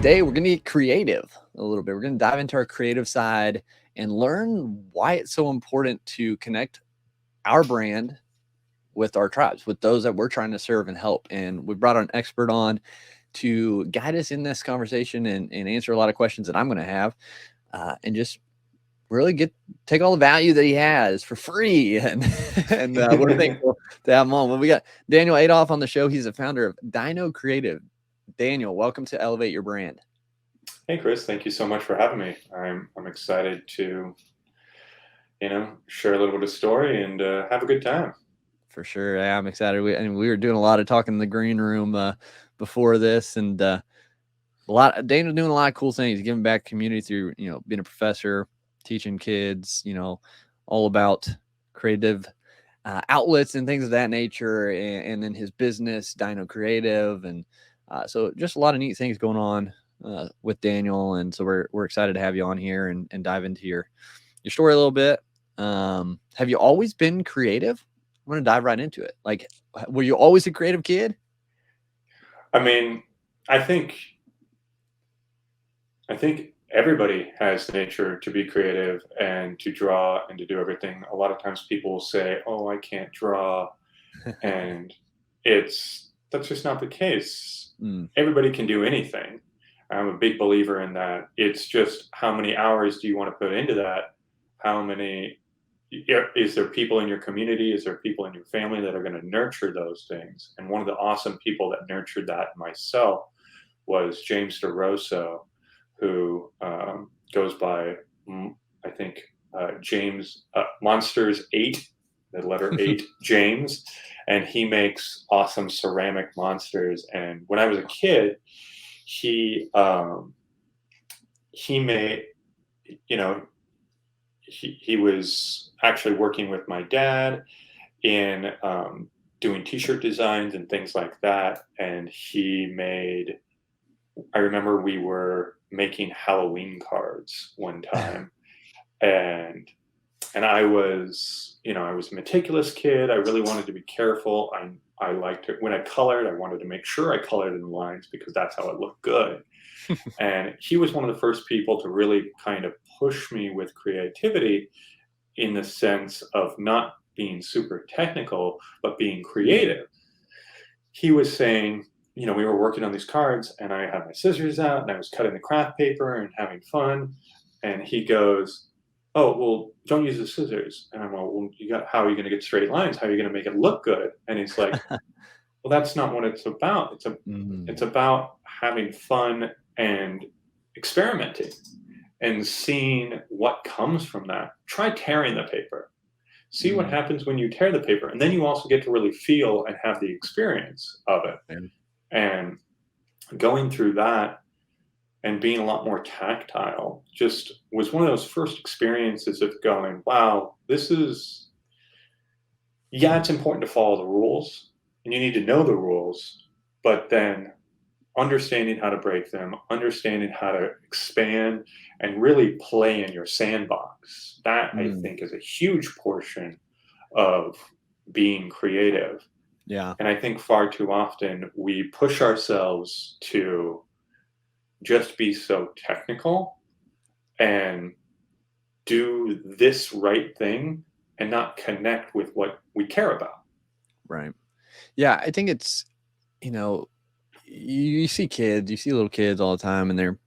today we're going to get creative a little bit. We're going to dive into our creative side and learn why it's so important to connect our brand with our tribes, with those that we're trying to serve and help. And we brought an expert on to guide us in this conversation and answer a lot of questions that I'm going to have, and just really take all the value that he has for free. And we're thankful to have him on. Well, we got Daniel Adolph on the show. He's the founder of Dino Creative. Daniel, welcome to Elevate Your Brand. Hey, Chris, thank you so much for having me. I'm excited to, share a little bit of story and have a good time. For sure. Yeah, I'm excited. We were doing a lot of talking in the green room before this, and Daniel's doing a lot of cool things, giving back to community through, being a professor, teaching kids, all about creative outlets and things of that nature. And then his business, Dino Creative. And so just a lot of neat things going on with Daniel. And so we're excited to have you on here and dive into your story a little bit. Have you always been creative? I'm going to dive right into it. Like, were you always a creative kid? I mean, I think everybody has the nature to be creative and to draw and to do everything. A lot of times people will say, "Oh, I can't draw," and that's just not the case. Everybody can do anything. I'm a big believer in that. It's just how many hours do you want to put into that? Is there people in your community? Is there people in your family that are going to nurture those things? And one of the awesome people that nurtured that myself was James DeRosa, who goes by, I think, James Monsters 8, the letter 8, James, and he makes awesome ceramic monsters. And when I was a kid, he made, he was actually working with my dad in doing t-shirt designs and things like that. And I remember we were making Halloween cards one time, and I was a meticulous kid. I really wanted to be careful. I liked it when I colored. I wanted to make sure I colored in the lines because that's how it looked good. And he was one of the first people to really kind of push me with creativity, in the sense of not being super technical, but being creative. He was saying, we were working on these cards and I had my scissors out and I was cutting the craft paper and having fun. And he goes, "Oh, well, don't use the scissors." And I'm like, "Well, how are you going to get straight lines? How are you going to make it look good?" And he's like, "Well, that's not what it's about. It's about having fun and experimenting and seeing what comes from that. Try tearing the paper. See what happens when you tear the paper. And then you also get to really feel and have the experience of it." And going through that and being a lot more tactile just was one of those first experiences of going, wow, it's important to follow the rules and you need to know the rules, but then understanding how to break them, understanding how to expand and really play in your sandbox. That I think is a huge portion of being creative. Yeah. And I think far too often we push ourselves to just be so technical and do this right thing and not connect with what we care about. Right. Yeah. I think it's, you see little kids all the time and their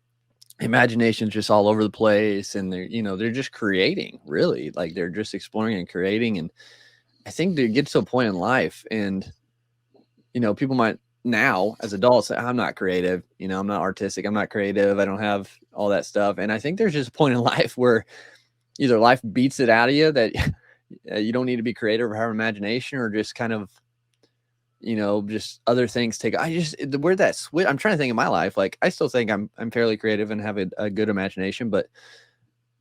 imagination's just all over the place. And they're just creating, really, like they're just exploring and creating. And I think they get to a point in life and, people might now as adults say, "I'm not creative. I'm not artistic. I'm not creative. I don't have all that stuff." And I think there's just a point in life where either life beats it out of you that you don't need to be creative or have imagination, or just kind of, just other things where that switch. I'm trying to think of my life. Like, I still think I'm fairly creative and have a good imagination, but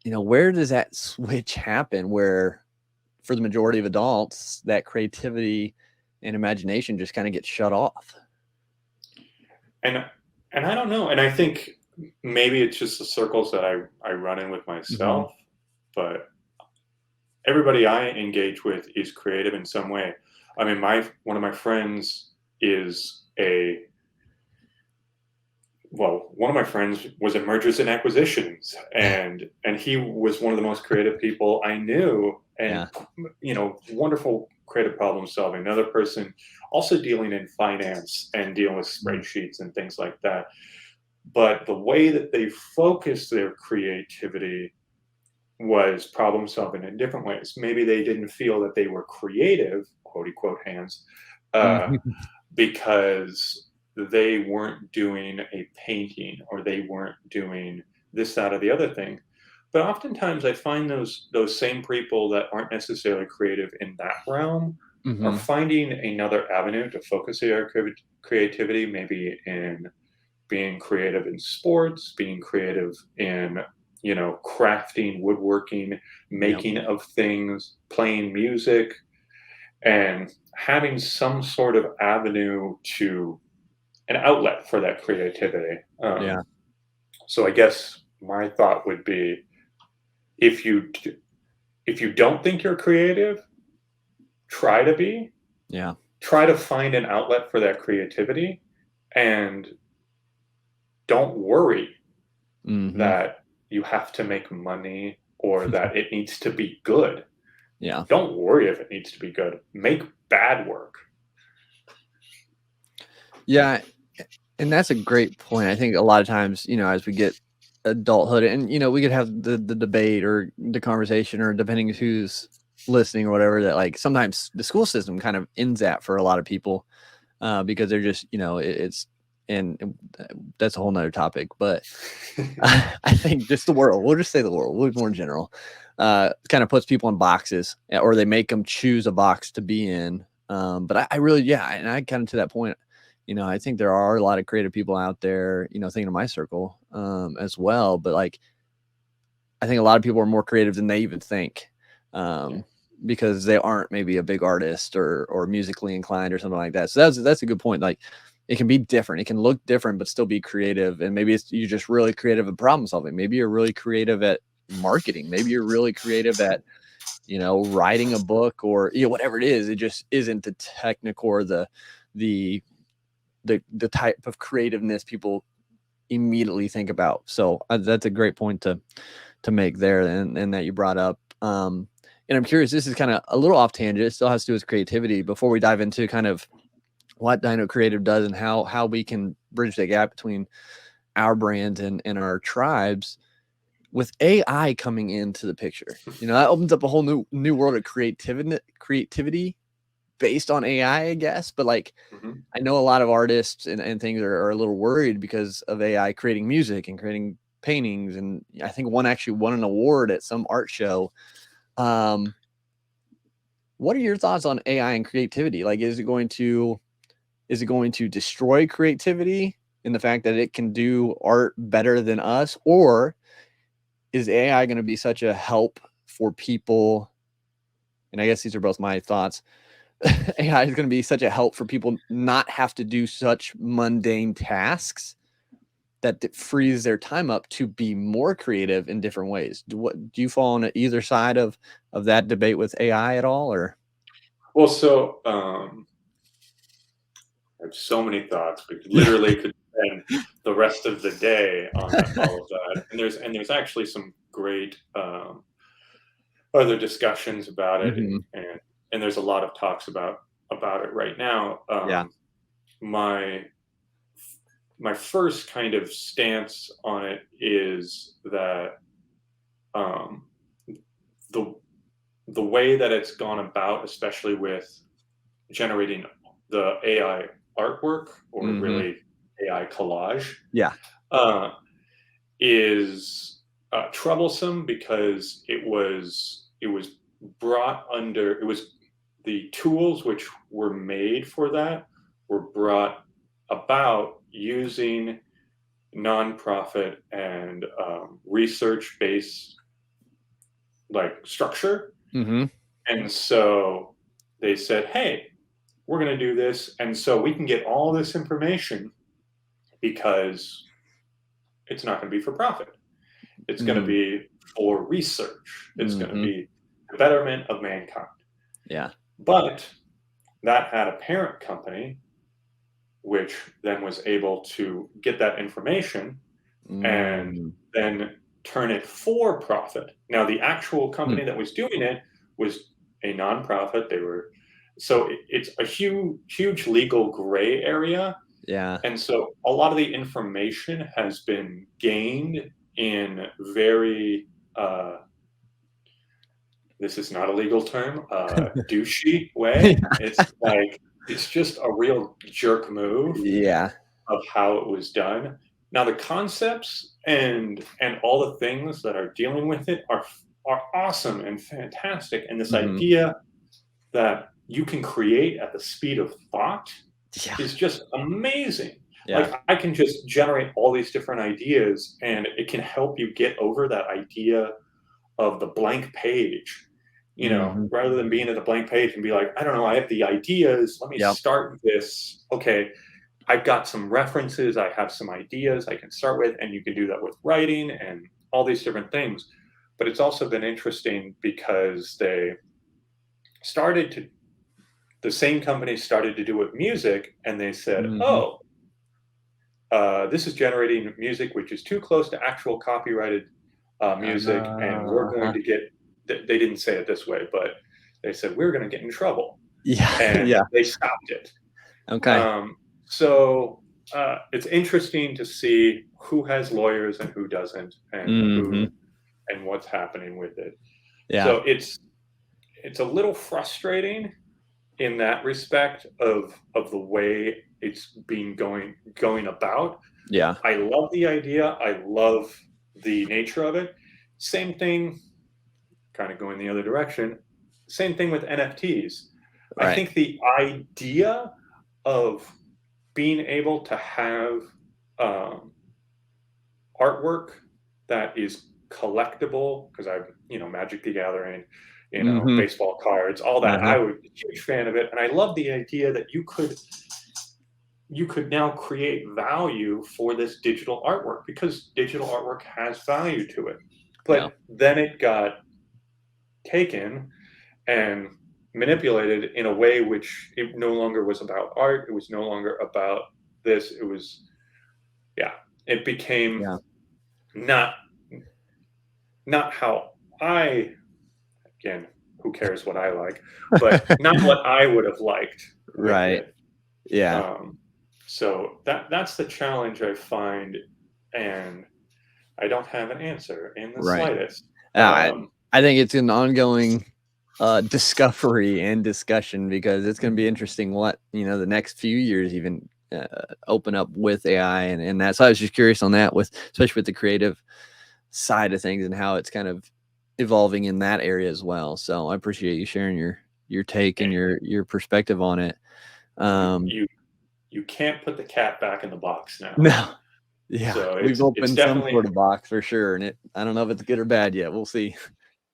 where does that switch happen where for the majority of adults that creativity and imagination just kind of gets shut off? And I don't know. And I think maybe it's just the circles that I run in with myself, but everybody I engage with is creative in some way. I mean, one of my friends is well, one of my friends was in mergers and acquisitions, and he was one of the most creative people I knew, and Yeah. wonderful creative problem solving. Another person also dealing in finance and dealing with Mhm. spreadsheets and things like that. But the way that they focused their creativity was problem solving in different ways. Maybe they didn't feel that they were creative, quote unquote hands, uh, Mhm. because they weren't doing a painting or they weren't doing this, that, or the other thing. But oftentimes I find those same people that aren't necessarily creative in that realm are Mhm. finding another avenue to focus their creativity, maybe in being creative in sports, being creative in, crafting, woodworking, Yep. making of things, playing music, and having some sort of avenue to an outlet for that creativity. Yeah. So I guess my thought would be if if you don't think you're creative, try to be. Yeah. Try to find an outlet for that creativity, and don't worry Mhm. that you have to make money or that it needs to be good. Yeah. Don't worry if it needs to be good. Make bad work. Yeah, and that's a great point. I think a lot of times, as we get adulthood and, we could have the debate or the conversation or depending who's listening or whatever that like sometimes the school system kind of ends that for a lot of people because they're just, it's and that's a whole nother topic. But I think just the world, we'll just say the world, we'll be more general, kind of puts people in boxes or they make them choose a box to be in. But I really, yeah, and I kind of to that point, I think there are a lot of creative people out there, thinking of my circle as well. But like, I think a lot of people are more creative than they even think Yeah. because they aren't maybe a big artist or musically inclined or something like that. So that's a good point. Like, it can be different. It can look different, but still be creative. And maybe you're just really creative at problem solving. Maybe you're really creative at marketing. Maybe you're really creative at writing a book or whatever it is. It just isn't the technical or the the type of creativeness people immediately think about. So that's a great point to make there, and that you brought up. And I'm curious. This is kind of a little off tangent. It still has to do with creativity. Before we dive into kind of what Dino Creative does and how we can bridge the gap between our brand and our tribes, with AI coming into the picture, that opens up a whole new world of creativity based on AI, I guess. But like, Mhm. I know a lot of artists and things are a little worried because of AI creating music and creating paintings. And I think one actually won an award at some art show. Um, what are your thoughts on AI and creativity? Like, is it going to destroy creativity in the fact that it can do art better than us? Or is AI going to be such a help for people? And I guess these are both my thoughts. AI is going to be such a help for people not have to do such mundane tasks that frees their time up to be more creative in different ways. Do you fall on either side of that debate with AI at all, or? Well, so I have so many thoughts. We Yeah. literally could spend the rest of the day on all of that. And there's actually some great other discussions about it, and Mhm. and there's a lot of talks about it right now. Yeah. My my first kind of stance on it is that um, the the way that it's gone about, especially with generating the AI artwork or Mhm. really AI collage, Yeah. uh, is troublesome because it was brought under it was the tools which were made for that were brought about using nonprofit and research based like structure. Mhm. And so they said, hey, we're going to do this. And so we can get all this information because it's not going to be for profit. It's going to Mm. be for research. It's going to Mhm. be the betterment of mankind. Yeah. But that had a parent company which then was able to get that information and Mm. then turn it for profit. Now, the actual Hmm. company that was doing it was a nonprofit. It's a huge legal gray area. Yeah. And so a lot of the information has been gained in very, this is not a legal term, douchey way. It's just a real jerk move Yeah. of how it was done. Now the concepts and all the things that are dealing with it are awesome and fantastic. And this Hmm. idea that you can create at the speed of thought Yeah. is just amazing. Yeah. Like I can just generate all these different ideas and it can help you get over that idea of the blank page. Hmm. Rather than being at the blank page and be like, I don't know, I have the ideas. Let me Yep. start this. Okay, I've got some references. I have some ideas I can start with. And you can do that with writing and all these different things. But it's also been interesting because started to, the same company started to do with music and they said, Hmm. oh, this is generating music which is too close to actual copyrighted music, and we're going Uh-huh. to get. They didn't say it this way, but they said we're going to get in trouble, Yeah. and Yeah. they stopped it. Okay. So it's interesting to see who has lawyers and who doesn't, and Hmm. who and what's happening with it. Yeah. So it's a little frustrating in that respect of the way it's being going about. Yeah. I love the idea. I love the nature of it. Same thing, kind of going the other direction. Same thing with NFTs. I Right. think the idea of being able to have um, artwork that is collectible, because Magic the Gathering, Hmm. baseball cards, all that. Uh-huh. I was a huge fan of it, and I love the idea that you could now create value for this digital artwork because digital artwork has value to it. Yeah. But then it got taken and manipulated in a way which it no longer was about art. It was no longer about this. It was, yeah, it became Yeah. not not how I, again, who cares what I like, but not what I would have liked with Right. it. Yeah. Um, so that's the challenge I find, and I don't have an answer in the Right. slightest. I I think it's an ongoing discovery and discussion because it's going to be interesting what the next few years even open up with AI and that. So I was just curious on that with especially with the creative side of things and how it's kind of evolving in that area as well. So I appreciate you sharing your take and And your perspective on it. you Um, you you can't put the cat back in the box now. no, yeah, So we've it's opened some definitely, sort of box for sure, and I don't know if it's good or bad yet. We'll see.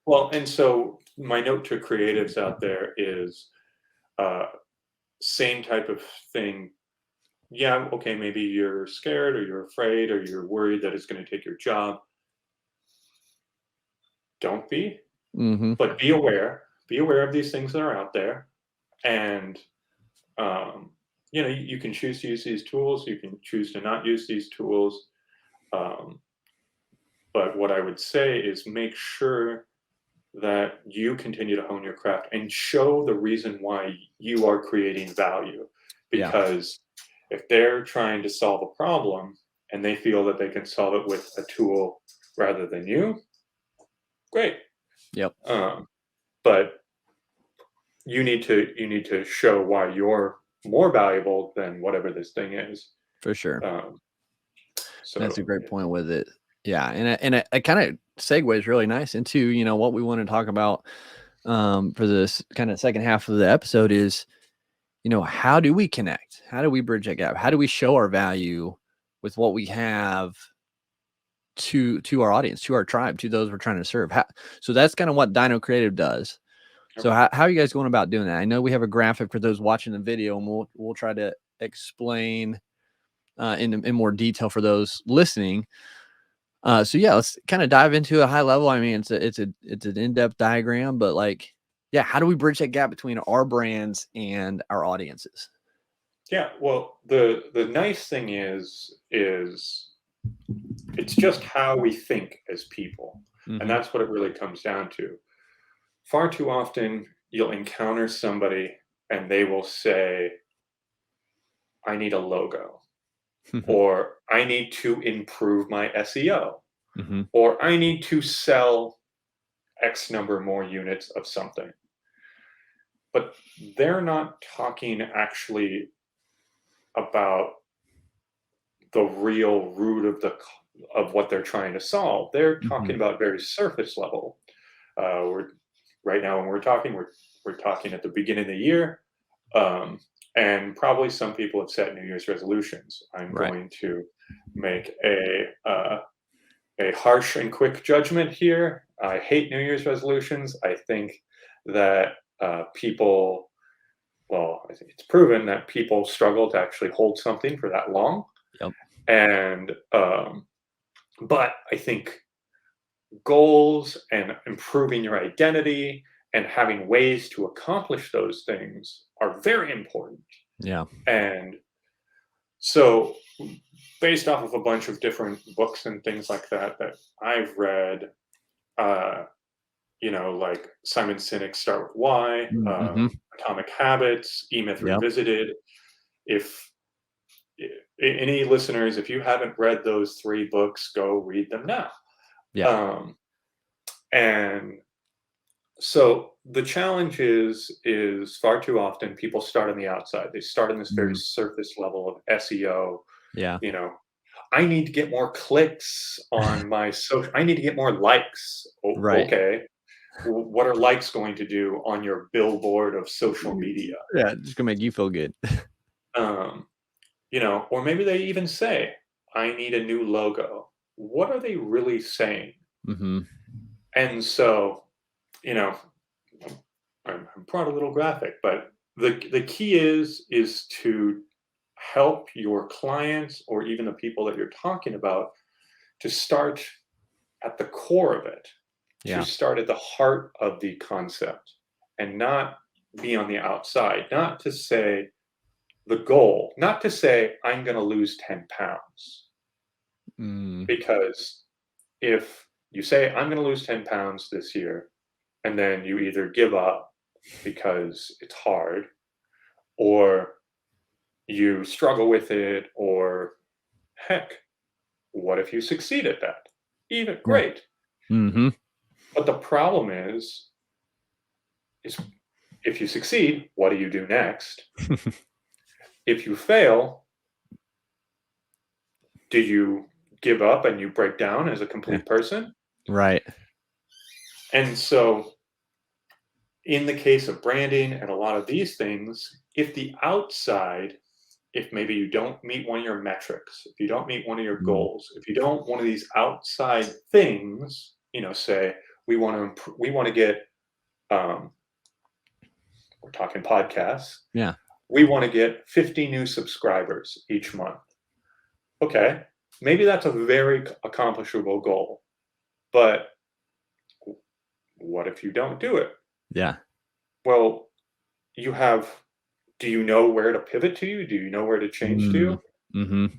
well, and so my note to creatives out there is uh, same type of thing. Yeah, okay, maybe you're scared or you're afraid or you're worried that it's going to take your job. Don't be, Hmm. but be aware. Be aware of these things that are out there, and um, you can choose to use these tools. You can choose to not use these tools. Um, but what I would say is make sure that you continue to hone your craft and show the reason why you are creating value. Yeah, Because if they're trying to solve a problem and they feel that they can solve it with a tool rather than you, great. yep, Um, but you need to show why you're more valuable than whatever this thing is. for sure. Um, That's a so great point with it. Yeah, and it kind of segues really nice into what we want to talk about for this kind of second half of the episode is how do we connect? How do we bridge that gap? How do we show our value with what we have to our audience, to our tribe, to those we're trying to serve? So that's kind of what Dino Creative does. So okay. how are you guys going about doing that? I know we have a graphic for those watching the video, and we'll try to explain in more detail for those listening. So yeah, let's kind of dive into a high level. I mean, it's an in-depth diagram, but like, yeah, how do we bridge that gap between our brands and our audiences? Yeah, well, the nice thing is it's just how we think as people, and Hmm. that's what it really comes down to. Far too often, you'll encounter somebody and they will say, "I need a logo," or "I need to improve my SEO," Hmm. or "I need to sell X number more units of something." But they're not talking actually about the real root of of what they're trying to solve. They're Hmm. talking about very surface level. We're right now when we're talking at the beginning of the year, um, and probably some people have set New Year's resolutions. I'm Right. going to make a harsh and quick judgment here. I hate New Year's resolutions. I think that people, well, I think it's proven that people struggle to actually hold something for that long. Yep. And but I think goals and improving your identity and having ways to accomplish those things are very important. Yeah. And so, based off of a bunch of different books and things like that that I've read, uh, like Simon Sinek's Start with Why, Hmm. Atomic Habits, E Myth Yep. Revisited. If any listeners, if you haven't read those three books, go read them now. Yeah. Um, and so the challenge is far too often people start on the outside. They start on this very Mhm. surface level of SEO. Yeah. You know, I need to get more clicks on my social. I need to get more likes. Right. Okay, what are likes going to do on your billboard of social media? Yeah. Just gonna make you feel good. Um, or maybe they even say, "I need a new logo." What are they really saying? Hmm. And so, you know, I'm brought a little graphic, but the key is to help your clients or even the people that you're talking about to start at the core of it, to Yeah. start at the heart of the concept and not be on the outside, not to say the goal, not to say I'm going to lose 10 pounds. Mm. Because if you say I'm going to lose 10 pounds this year, and then you either give up because it's hard, or you struggle with it, or heck, what if you succeed at that? Even Yeah. great. Hmm. But the problem is if you succeed, what do you do next? If you fail, do you give up and you break down as a Yeah. complete person? Right. And so, in the case of branding and a lot of these things, if the outside, if maybe you don't meet one of your metrics, if you don't meet one of your Mm. goals, if you don't one of these outside things, say we want to get, um, we're talking podcasts, Yeah. we want to get 50 new subscribers each month. Okay, maybe that's a very accomplishable goal, but what if you don't do it? Yeah. Well, you have, do you know where to pivot to? Do you know where to change Mm. to?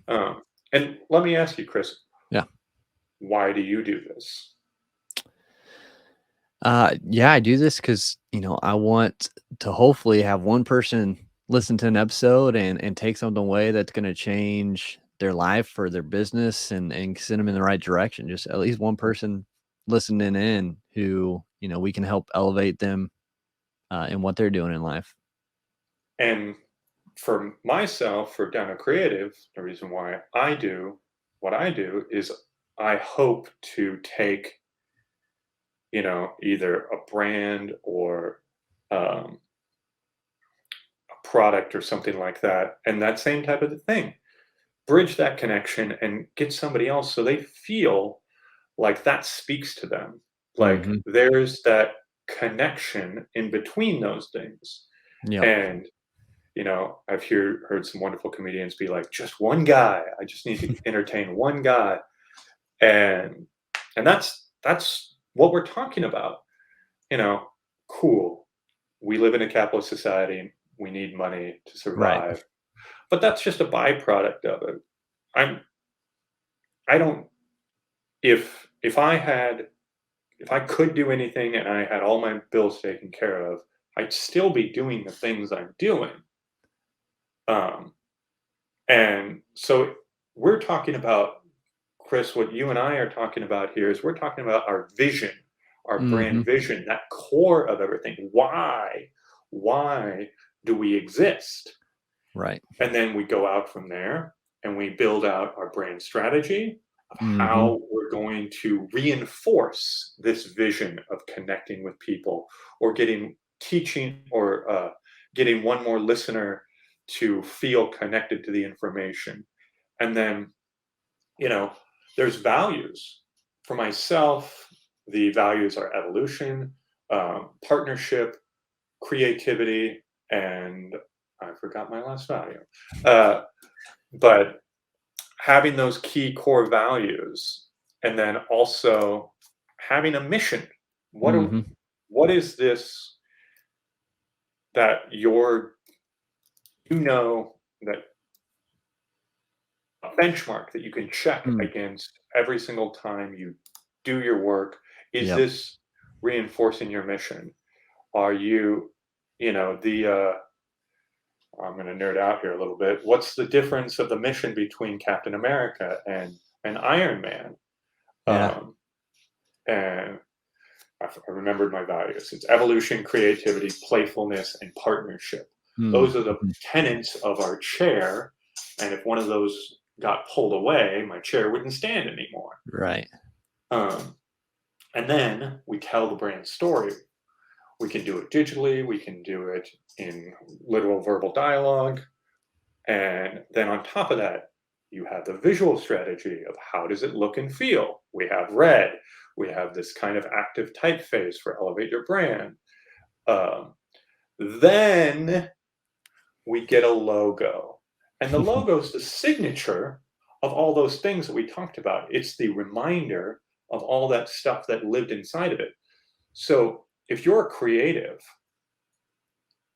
Hmm. And let me ask you, Chris, Yeah. why do you do this? Yeah, I do this because I want to hopefully have one person listen to an episode and take something away that's going to change their life or their business and send them in the right direction. Just at least one person listening in who we can help elevate them in what they're doing in life. And for myself, for Dano Creative, the reason why I do what I do is I hope to take, either a brand or um, a product or something like that, and that same type of thing, bridge that connection and get somebody else so they feel like that speaks to them. Like Hmm. there's that connection in between those things. Yep. And I've heard some wonderful comedians be like, just one guy. I just need to entertain one guy. And that's what we're talking about. You know, cool. We live in a capitalist society. We need money to Right. survive. but that's just a byproduct of it. I'm I don't if I had if I could do anything and I had all my bills taken care of, I'd still be doing the things I'm doing. Um, and so we're talking about, Chris, what you and I are talking about here is we're talking about our vision, our Hmm. brand vision, that core of everything. Why? Why do we exist? Right. And then we go out from there and we build out our brand strategy of Hmm. how we're going to reinforce this vision of connecting with people or getting teaching or getting one more listener to feel connected to the information. And then, you know, there's values. For myself, the values are evolution, partnership, creativity, and I forgot my last value. Uh, but having those key core values and then also having a mission. What are, Hmm. what is this that that a benchmark that you can check Mm. against every single time you do your work? Is Yep. this reinforcing your mission? Are you, you know, the I'm going to nerd out here a little bit. What's the difference of the mission between Captain America and Iron Man? Yeah. Um, and I remembered my values. It's evolution, creativity, playfulness, and partnership. Mm. Those are the Mhm. tenets of our chair. And if one of those got pulled away, my chair wouldn't stand anymore. Right. Um, and then we tell the brand story. We can do it digitally, we can do it in literal verbal dialogue. And then on top of that, you have the visual strategy of how does it look and feel. We have red. We have this kind of active typeface for elevate your brand. Um, then we get a logo. And the logo is the signature of all those things that we talked about. It's the reminder of all that stuff that lived inside of it. So if you're a creative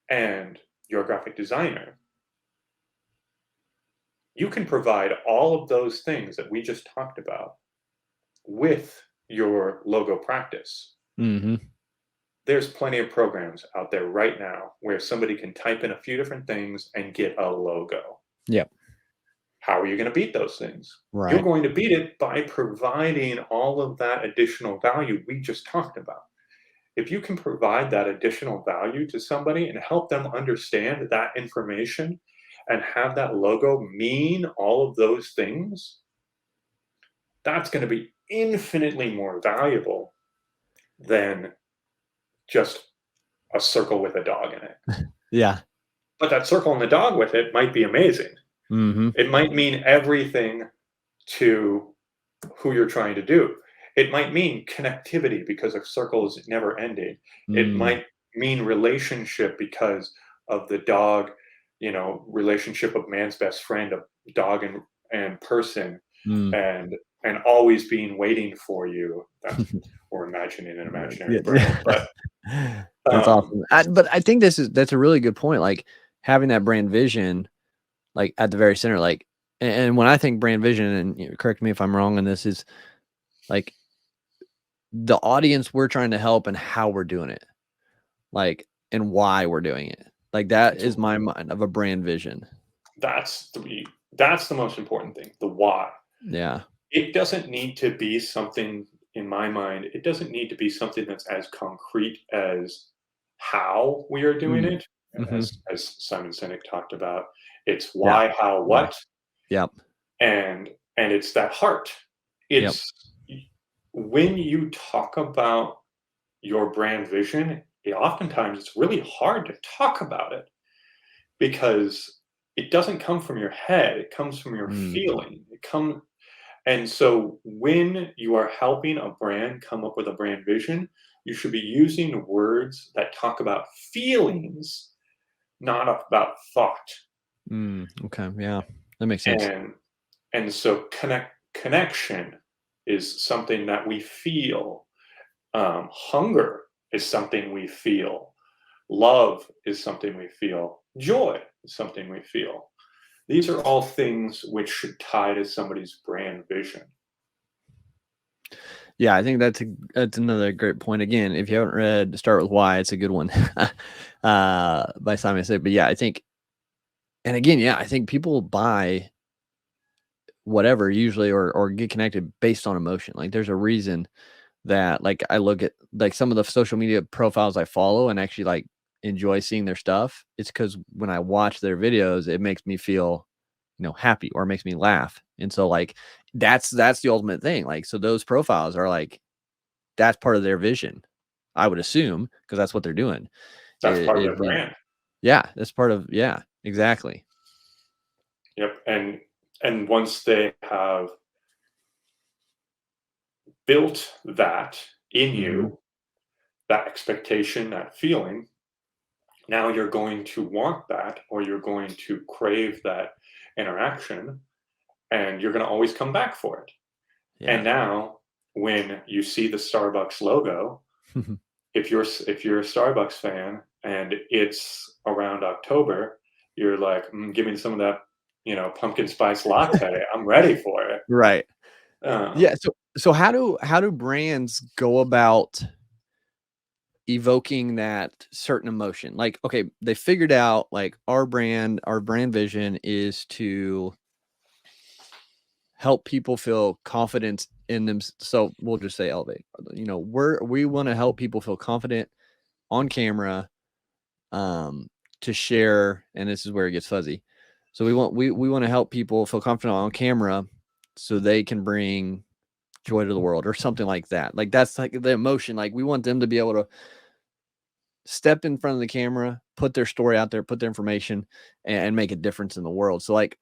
and you're a graphic designer, you can provide all of those things that we just talked about with your logo practice. Hmm. There's plenty of programs out there right now where somebody can type in a few different things and get a logo. Yep. How are you going to beat those things? You're Right. going to beat it by providing all of that additional value we just talked about. If you can provide that additional value to somebody and help them understand that information and have that logo mean all of those things, that's going to be infinitely more valuable than just a circle with a dog in it. Yeah. But that circle and the dog with it might be amazing. Hmm. It might mean everything to who you're trying to do. It might mean connectivity because a circle is never ending. It Mm. might mean relationship because of the dog, relationship of man's best friend, a dog and person, Mm. and always being waiting for you. That's We're imagining an imaginary Yeah, brand, but yeah. That's um, awesome. But I think that's a really good point. Like having that brand vision, like at the very center, like, and when I think brand vision, and correct me if I'm wrong on this, is like the audience we're trying to help and how we're doing it, like, and why we're doing it. Like that it's is my mind of a brand vision. that's the most important thing. The why. Yeah. It doesn't need to be something, in my mind, it doesn't need to be something that's as concrete as how we are doing Mm. it, Hmm. as Simon Sinek talked about. It's Yeah. why, how, Why? what, Yep. and it's that heart. Yep. It's when you talk about your brand vision, oftentimes it's really hard to talk about it because it doesn't come from your head, it comes from your Mm. feeling. And so when you are helping a brand come up with a brand vision, you should be using words that talk about feelings, not about thought. Mm. Okay. Yeah. That makes sense. And so connection is something that we feel. Hunger is something we feel. Love is something we feel. Joy is something we feel. these are all things which should tie to somebody's brand vision. Yeah, I think that's another great point. Again, if you haven't read Start With Why, it's a good one by Simon Sinek. But yeah, I think, and again, yeah, I think people buy whatever usually or get connected based on emotion. Like there's a reason that like I look at like some of the social media profiles I follow and actually like enjoy seeing their stuff. It's because when I watch their videos, it makes me feel, happy or makes me laugh. And so like that's the ultimate thing. Like so those profiles are like that's part of their vision, I would assume, because that's what they're doing. That's part of Is their brand. yeah, that's part of yeah, exactly. Yep. And once they have built that in Mhm. you, that expectation, that feeling, now you're going to want that or you're going to crave that interaction and you're going to always come back for it. And Yeah. now when you see the Starbucks logo, if you're a Starbucks fan and it's around October, you're like, give me some of that, pumpkin spice latte. I'm ready for it. Right. Um, Yeah, so how do brands go about evoking that certain emotion? Like, okay, they figured out like our brand vision is to help people feel confidence in them. So we'll just say elevate. We want to help people feel confident on camera, um, to share, and this is where it gets fuzzy. So we want to help people feel confident on camera so they can bring joy to the world or something like that. Like that's like the emotion. Like we want them to be able to step in front of the camera, put their story out there, put their information, and make a difference in the world. So like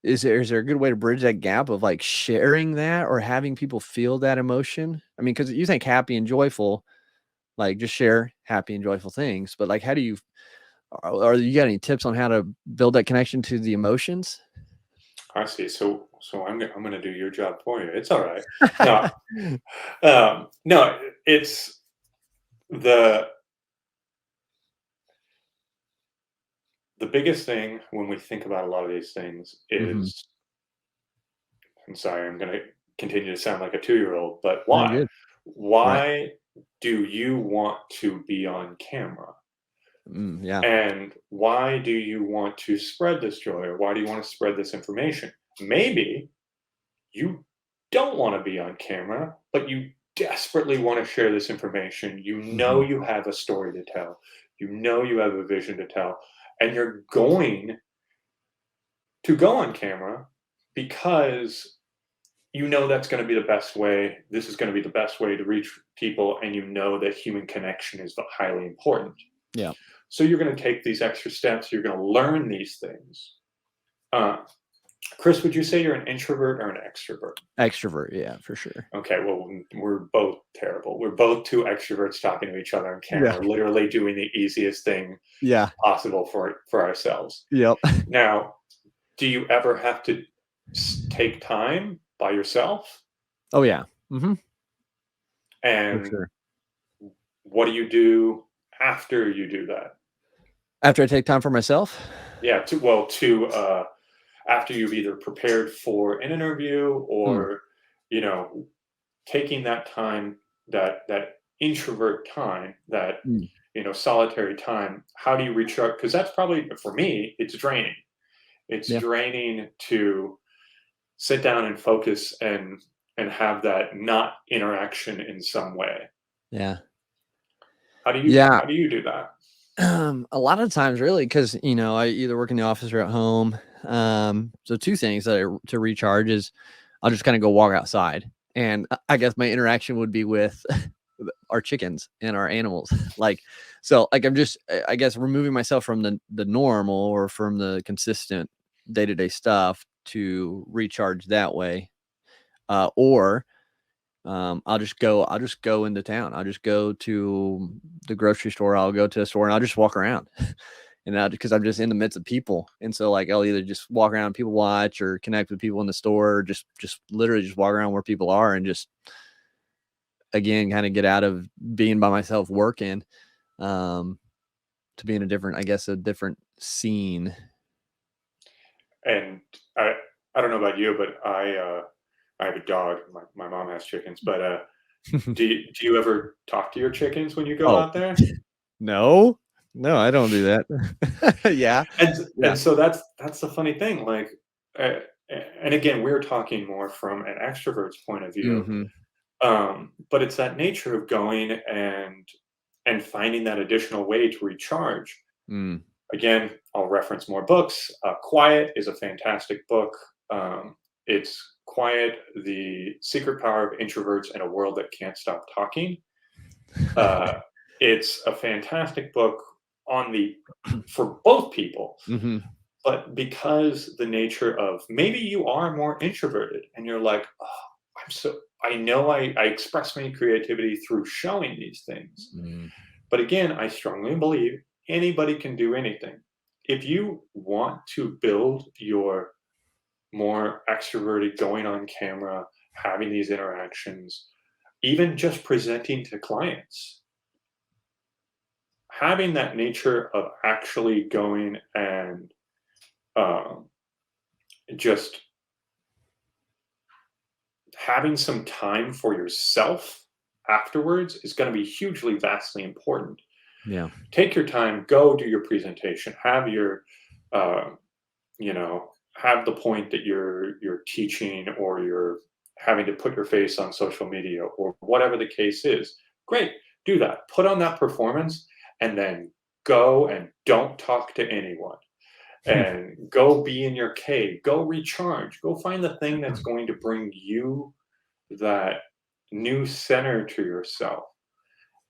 is there a good way to bridge that gap of like sharing that or having people feel that emotion? I mean, because you think happy and joyful, like just share happy and joyful things, but like how do you are you got any tips on how to build that connection to the emotions? I see. So I'm gonna do your job for you. It's all right. No, no, it's the the biggest thing when we think about a lot of these things Mhm. is, I'm sorry, I'm gonna continue to sound like a 2-year-old, but No, why? you're good. Right. Why do you want to be on camera? Yeah. And why do you want to spread this joy or why do you want to spread this information? Maybe you don't want to be on camera, but you desperately want to share this information. You know Mhm. you have a story to tell. You know you have a vision to tell. And you're going to go on camera because you know that's going to be the best way. This is going to be the best way to reach people. And you know that human connection is highly important. Yeah. So you're going to take these extra steps. You're going to learn these things. Uh, Chris, would you say you're an introvert or an extrovert? Extrovert, yeah, for sure. Okay, well, we're both terrible. We're both two extroverts talking to each other on Yeah. camera, literally doing the easiest thing Yeah. possible for ourselves. Yep. Now, do you ever have to take time by yourself? Oh, yeah. Mhm. For And sure. what do you do after you do that? After I take time for myself? Yeah, to after you've either prepared for an interview Mm, or you know taking that time, that introvert time, that mm, solitary time, how do you recharge? Because that's probably, for me, it's draining. It's yeah. draining to sit down and focus and have that not interaction in some way. Yeah. How do you Yeah. how do you do that? A lot of times really, because I either work in the office or at home. So 2 things that to recharge is I'll just kinda go walk outside, and I guess my interaction would be with our chickens and our animals. Like, so, like, I'm just, I guess, removing myself from the normal or from the consistent day-to-day stuff to recharge that way. Or I'll just go into town. I'll just go to the grocery store. I'll go to a store and I'll just walk around. And now because I'm just in the midst of people. And so like I'll either just walk around, people watch, or connect with people in the store, or just literally just walk around where people are and just again kind of get out of being by myself working, um to be in a different, I guess, a different scene. I don't know about you, but I have a dog. My mom has chickens, but do you ever talk to your chickens when you go Oh, out there? no. No, I don't do that. Yeah. And Yeah. so that's the funny thing. Like, uh, and again, we're talking more from an extrovert's point of view, Mhm. but it's that nature of going and finding that additional way to recharge. Mm. Again, I'll reference more books. Quiet is a fantastic book. It's Quiet, The Secret Power of Introverts in a World That Can't Stop Talking. Uh, it's a fantastic book on the for both people, Mhm. but because the nature of maybe you are more introverted and you're like, oh, I know I express my creativity through showing these things. Mm. But again, I strongly believe anybody can do anything. If you want to build your more extroverted, going on camera, having these interactions, even just presenting to clients, having that nature of actually going and um, just having some time for yourself afterwards is going to be hugely, vastly important. Yeah. Take your time, go do your presentation, have your uh, you know, have the point that you're teaching or you're having to put your face on social media or whatever the case is. Great, do that. Put on that performance and then go and don't talk to anyone and go be in your cave. Go recharge. Go find the thing that's going to bring you that new center to yourself.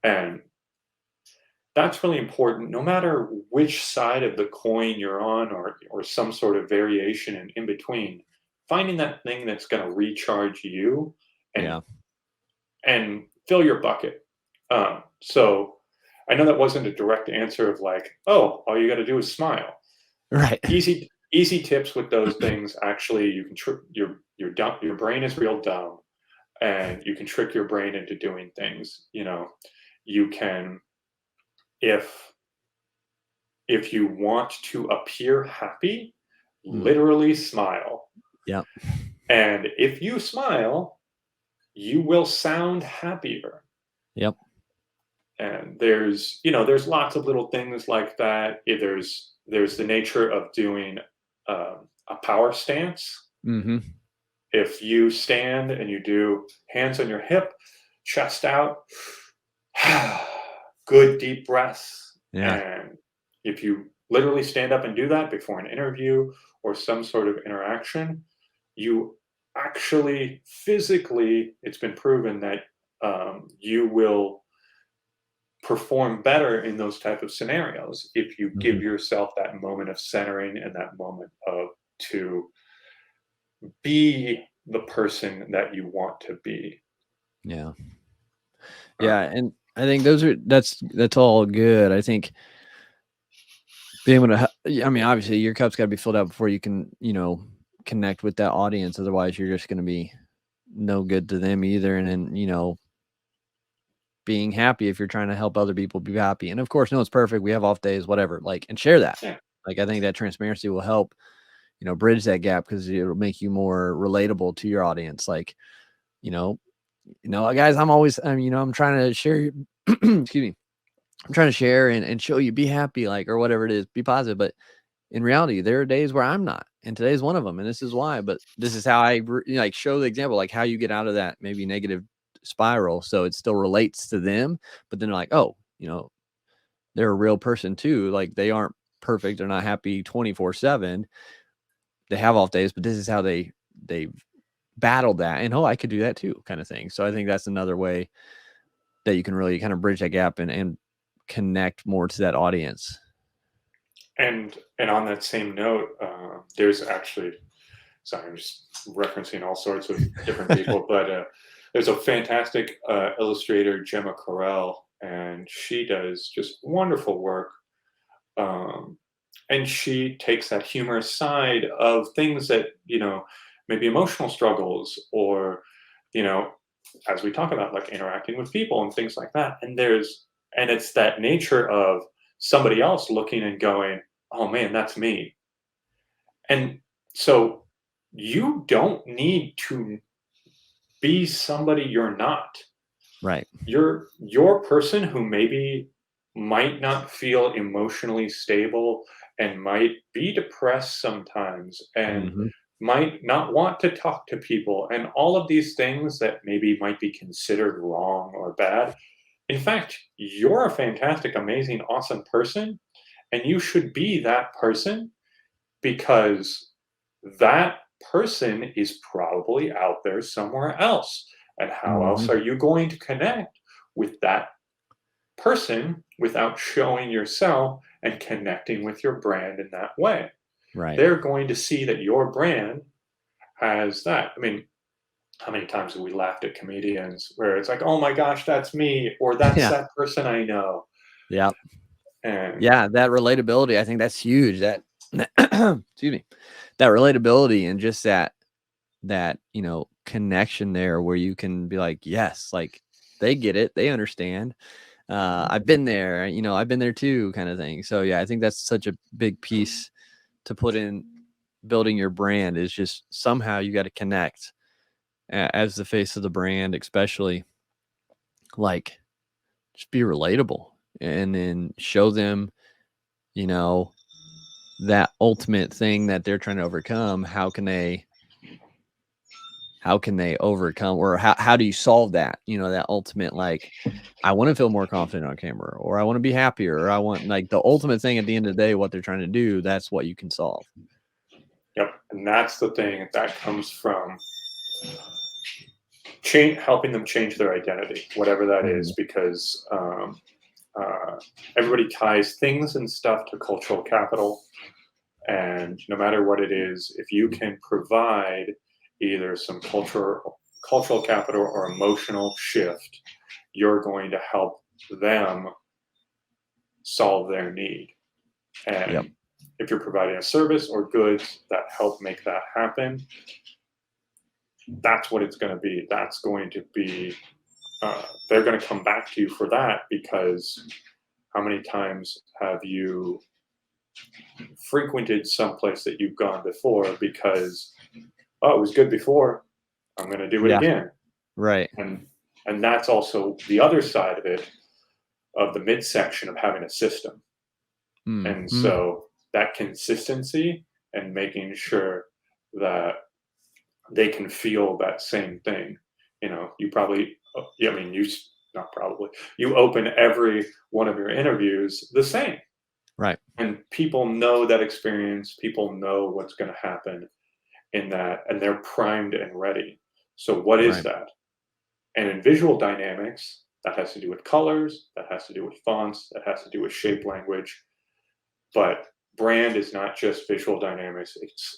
And that's really important no matter which side of the coin you're on or some sort of variation in between, finding that thing that's going to recharge you and Yeah. fill your bucket. So I know that wasn't a direct answer of like, oh, all you got to do is smile. Right. Easy tips with those things. Actually, you can trick your dumb, your brain is real dumb, and you can trick your brain into doing things. You can if you want to appear happy, Mm. literally smile. Yep. And if you smile, you will sound happier. Yep. And there's lots of little things like that. There's the nature of doing a power stance. Mhm. If you stand and you do hands on your hip, chest out, good deep breaths. Yeah. And if you literally stand up and do that before an interview or some sort of interaction, you actually physically, it's been proven that you will perform better in those type of scenarios if you give Mhm. yourself that moment of centering and that moment of to be the person that you want to be. Yeah. Uh, Yeah, and I think that's all good. I think being able to I mean, obviously, your cup's gotta be filled out before you can, connect with that audience, otherwise you're just gonna be no good to them either, and then, being happy if you're trying to help other people be happy, and of course, no one's perfect, we have off days, whatever, like, and share that. yeah, Like, I think that transparency will help, bridge that gap because 'cause it'll make you more relatable to your audience, like, you know guys, I'm trying to share excuse me. I'm trying to share and show you be happy, like, or whatever it is, be positive. But in reality, there are days where I'm not, and today's one of them, and this is why. But this is how like show the example, like how you get out of that maybe negative spiral, so it still relates to them. But then they're like, oh, they're a real person too. Like they aren't perfect, they're not happy 24/7. They have off days, but this is how they battled that, and oh, I could do that too, kind of thing. So I think that's another way that you can really kind of bridge that gap and connect more to that audience. and on that same note, there's actually, sorry, I'm just referencing all sorts of different people, but there's a fantastic illustrator, Gemma Correll, and she does just wonderful work. Um, and she takes that humorous side of things that, maybe emotional struggles or, you know, as we talk about, like interacting with people and things like that. And it's that nature of somebody else looking and going, oh man, that's me. And so you don't need to be somebody you're not. Right. You're person who maybe might not feel emotionally stable and might be depressed sometimes and Hmm. might not want to talk to people and all of these things that maybe might be considered wrong or bad. In fact, you're a fantastic, amazing, awesome person, and you should be that person because that person is probably out there somewhere else. And how else Hmm. are you going to connect with that person without showing yourself and connecting with your brand in that way? Right. They're going to see that your brand has that. I mean, how many times have we laughed at comedians where it's like, oh my gosh, that's me, or that's Yeah. that person I know? Yeah. And Yeah. That relatability, I think that's huge. That excuse me, that relatability and just that connection there where you can be like, yes, like they get it, they understand. I've been there, I've been there too, kind of thing. So yeah, I think that's such a big piece to put in building your brand is just somehow you got to connect as the face of the brand, especially like just be relatable and then show them, you know, that ultimate thing that they're trying to overcome. How can they overcome, or how do you solve that, that ultimate, like, I want to feel more confident on camera, or I want to be happier, or I want, like, the ultimate thing at the end of the day, what they're trying to do, that's what you can solve. yep, and that's the thing that comes from helping them change their identity, whatever that is, Mhm. because uh, everybody ties things and stuff to cultural capital. And no matter what it is, if you can provide either some cultural capital or emotional shift, you're going to help them solve their need. Yep. And if you're providing a service or goods that help make that happen, that's what it's going to be. That's going to be, they're going to come back to you for that because how many times have you frequented someplace that you've gone before because, oh, it was good before, I'm going to do it Yeah. again. Right. And that's also the other side of it, of the midsection of having a system. And Mm-hmm. so that consistency and making sure that they can feel that same thing. You probably, yeah, I mean, not probably, you open every one of your interviews the same. Right. And people know that experience, people know what's going to happen in that, and they're primed and ready. So, what is Right. that? And in visual dynamics, that has to do with colors, that has to do with fonts, that has to do with shape language. But brand is not just visual dynamics,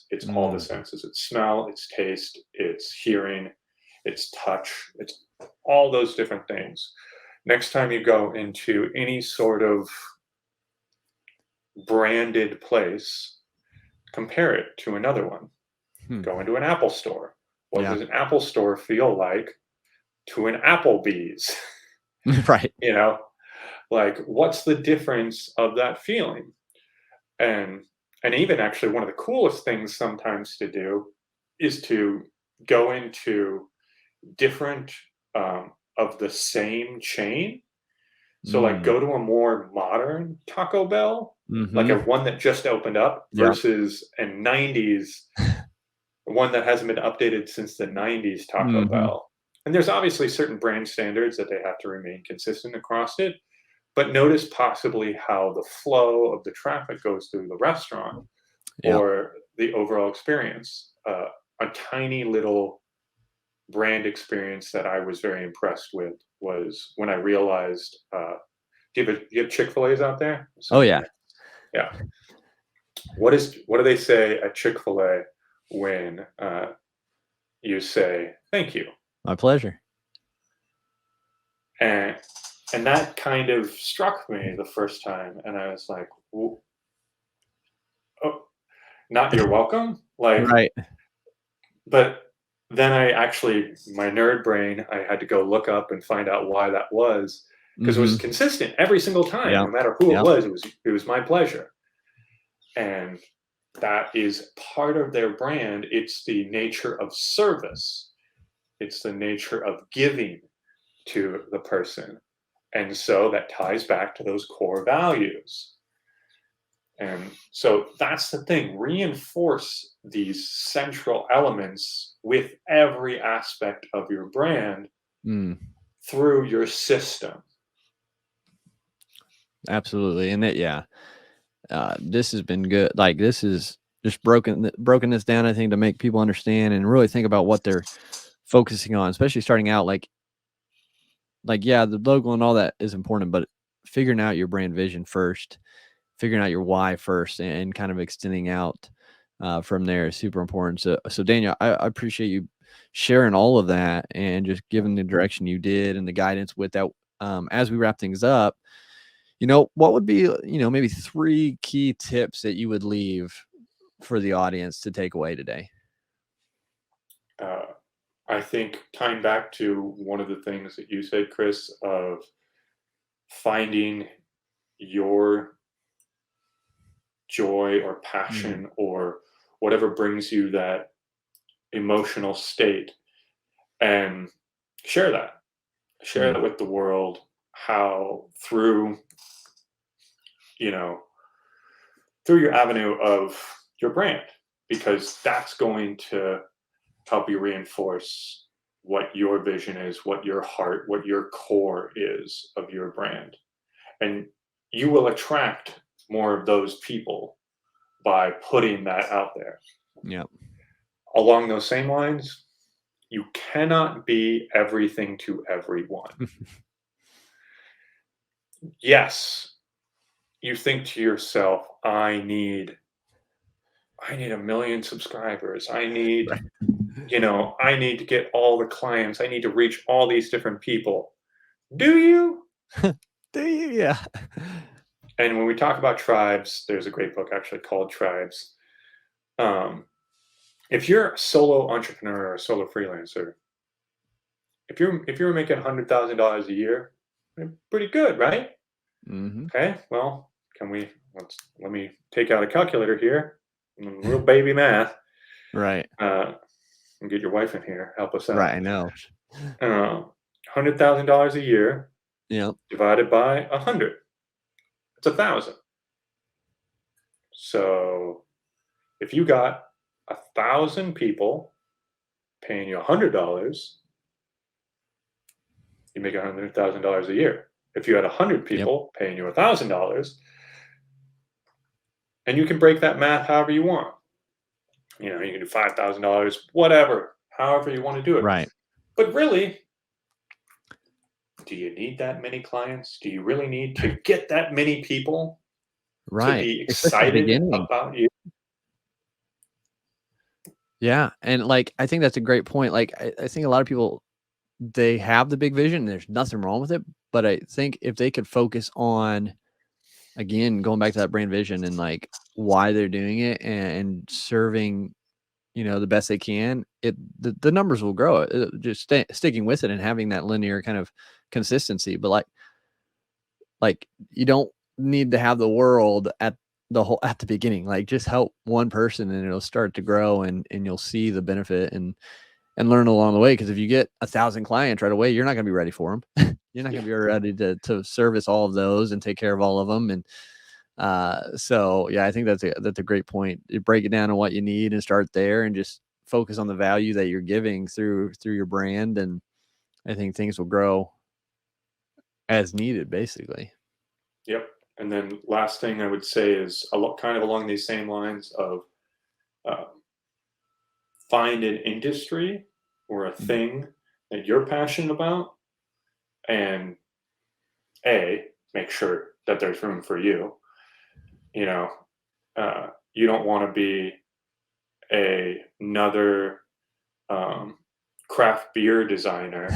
it's all the Mm. senses. It's smell, it's taste, it's hearing, it's touch, it's all those different things. Next time you go into any sort of branded place, compare it to another one. Hmm. Go into an Apple store. What Yeah. does an Apple store feel like to an Applebee's? Right. you know, like what's the difference of that feeling? And and even actually one of the coolest things sometimes to do is to go into different of the same chain. So like Mm. go to a more modern Taco Bell, like a Mm-hmm. one that just opened up Yeah. versus a 90s one that hasn't been updated since the 90s Taco Mm-hmm. Bell. And there's obviously certain brand standards that they have to remain consistent across it, but notice possibly how the flow of the traffic goes through the restaurant Yeah. or the overall experience. A tiny little brand experience that I was very impressed with was when I realized, do you have Chick-fil-A's out there? Oh Assuming yeah. you Yeah. What do they say at Chick-fil-A when you say thank you? My pleasure. And and that kind of struck me the first time, and I was like, "Oh, not you're welcome." Like, Right. but then I actually, my nerd brain, I had to go look up and find out why that was, because it was Mm-hmm. consistent every single time, Yeah. no matter who it Yeah. was. It was my pleasure. And that is part of their brand. It's the nature of service. It's the nature of giving to the person. And so that ties back to those core values. And so that's the thing. Reinforce these central elements with every aspect of your brand Mm, through your system. absolutely. And this has been good. Like, this is just broken this down, I think, to make people understand and really think about what they're focusing on, especially starting out. Yeah, the logo and all that is important, but figuring out your brand vision first, figuring out your why first, and kind of extending out from there is super important. So Daniel, I appreciate you sharing all of that and just giving the direction you did and the guidance with that. As we wrap things up, what would be, maybe 3 key tips that you would leave for the audience to take away today? Uh, I think tying back to one of the things that you said, Chris, of finding your joy or Mm, passion or whatever brings you that emotional state, and share that. Share mm, that with the world, how through, you know, through your avenue of your brand, because that's going to help you reinforce what your vision is, what your heart, what your core is of your brand. And you will attract more of those people by putting that out there. yeah. Along those same lines, you cannot be everything to everyone. Yes, you think to yourself, I need 1 million subscribers. Right. I need to get all the clients. I need to reach all these different people. Do you? Do you? Yeah. And when we talk about tribes, there's a great book actually called Tribes. Um, if you're a solo entrepreneur or a solo freelancer, if you're making $100,000 a year, pretty good, right? Hmm. Okay, well, let me take out a calculator here, real baby math, Right. and get your wife in here, help us Right. out. I know. $100,000 a year Yeah. divided by 100, it's 1,000. So if you got 1,000 people paying you $100, you make $100,000 a year. If you had 100 Yep. people paying you $1,000, and you can break that math however you want. You can do $5,000, whatever, however you want to do it. Right. But really, do you need that many clients? Do you really need to get that many people to Right. be Especially at the excited beginning. about you? Yeah. And I think that's a great point. I think a lot of people, they have the big vision. There's nothing wrong with it. But I think if they could focus on, again, going back to that brand vision and why they're doing it and serving, the best they can, the numbers will grow. Just sticking with it and having that linear kind of consistency. But you don't need to have the world at the beginning. Just help one person and it'll start to grow, and you'll see the benefit and learn along the way. Because if you get 1,000 clients right away, you're not going to be ready for them. You're not going to Yeah. be ready to service all of those and take care of all of them. And so yeah, I think that's a great point. You break it down to what you need and start there, and just focus on the value that you're giving through your brand, and I think things will grow as needed, basically. Yep. And then last thing I would say is kind of along these same lines of uh, find an industry or a Mm, thing that you're passionate about, and make sure that there's room for you. You know, you don't want to be another craft beer designer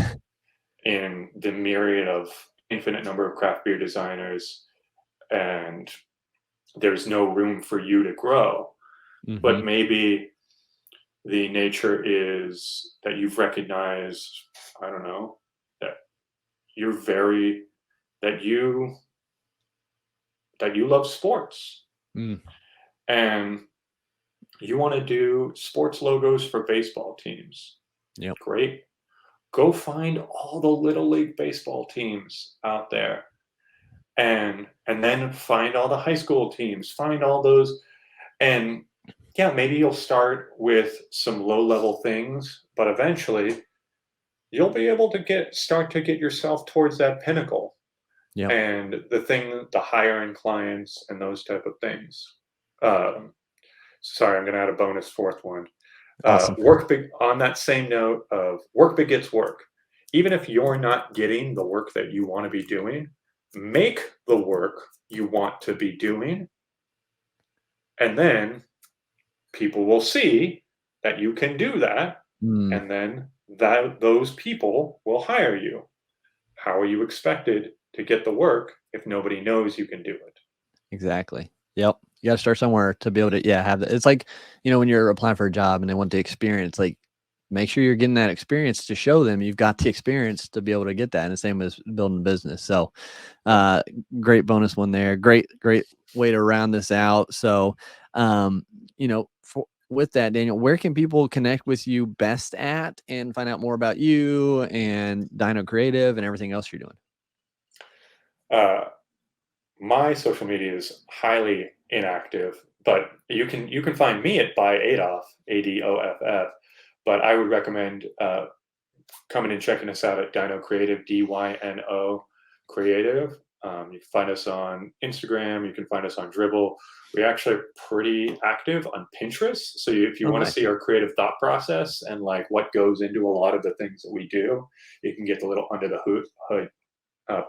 in the myriad of infinite number of craft beer designers, and there's no room for you to grow. But mhm. maybe the nature is that you've recognized, I don't know, that you're very that you love sports, Mm, and You want to do sports logos for baseball teams. Yep. Great. Go find all the little league baseball teams out there, and then find all the high school teams, find all those. And yeah, maybe you'll start with some low level things, but eventually you'll be able to start to get yourself towards that pinnacle, Yep. and the higher end clients and those type of things. Um, Sorry, I'm going to add a bonus fourth one. Awesome. Work big on that same note of work begets work. Even if you're not getting the work that you want to be doing, make the work you want to be doing, and then people will see that you can do that, Mm, and then those people will hire you. How are you expected to get the work if nobody knows you can do it? exactly. Yep. You got to start somewhere to be able to, yeah, have that. It's like, when you're applying for a job and they want the experience, like make sure you're getting that experience to show them you've got the experience to be able to get that. And the same as building a business. So, uh, great bonus one there. Great way to round this out. So, um, with that, Daniel, where can people connect with you best at and find out more about you and Dino Creative and everything else you're doing? Uh, my social media is highly inactive, but you can find me at by Adolf, Adoff. But I would recommend coming and checking us out at Dino Creative, Dyno Creative. You can find us on Instagram. You can find us on Dribble. We're actually pretty active on Pinterest. So if you Oh, want to nice. see our creative thought process and like what goes into a lot of the things that we do, you can get the little under the hood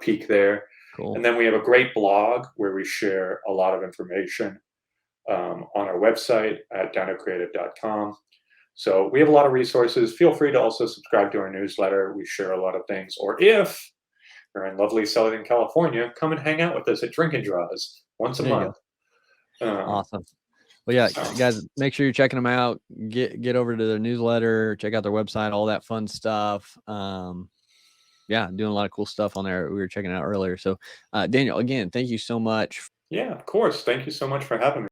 peek there. Cool. And then we have a great blog where we share a lot of information on our website at dinocreative.com. So we have a lot of resources. Feel free to also subscribe to our newsletter. We share a lot of things. Or if you're in lovely Southern California, come and hang out with us at Drink and Draws once a There you go. month. Um, Awesome. Well, yeah, so guys, make sure you're checking them out. Get over to their newsletter, check out their website, all that fun stuff. Yeah, doing a lot of cool stuff on there. We were checking out earlier. So, Daniel, again, thank you so much. yeah, of course. Thank you so much for having me.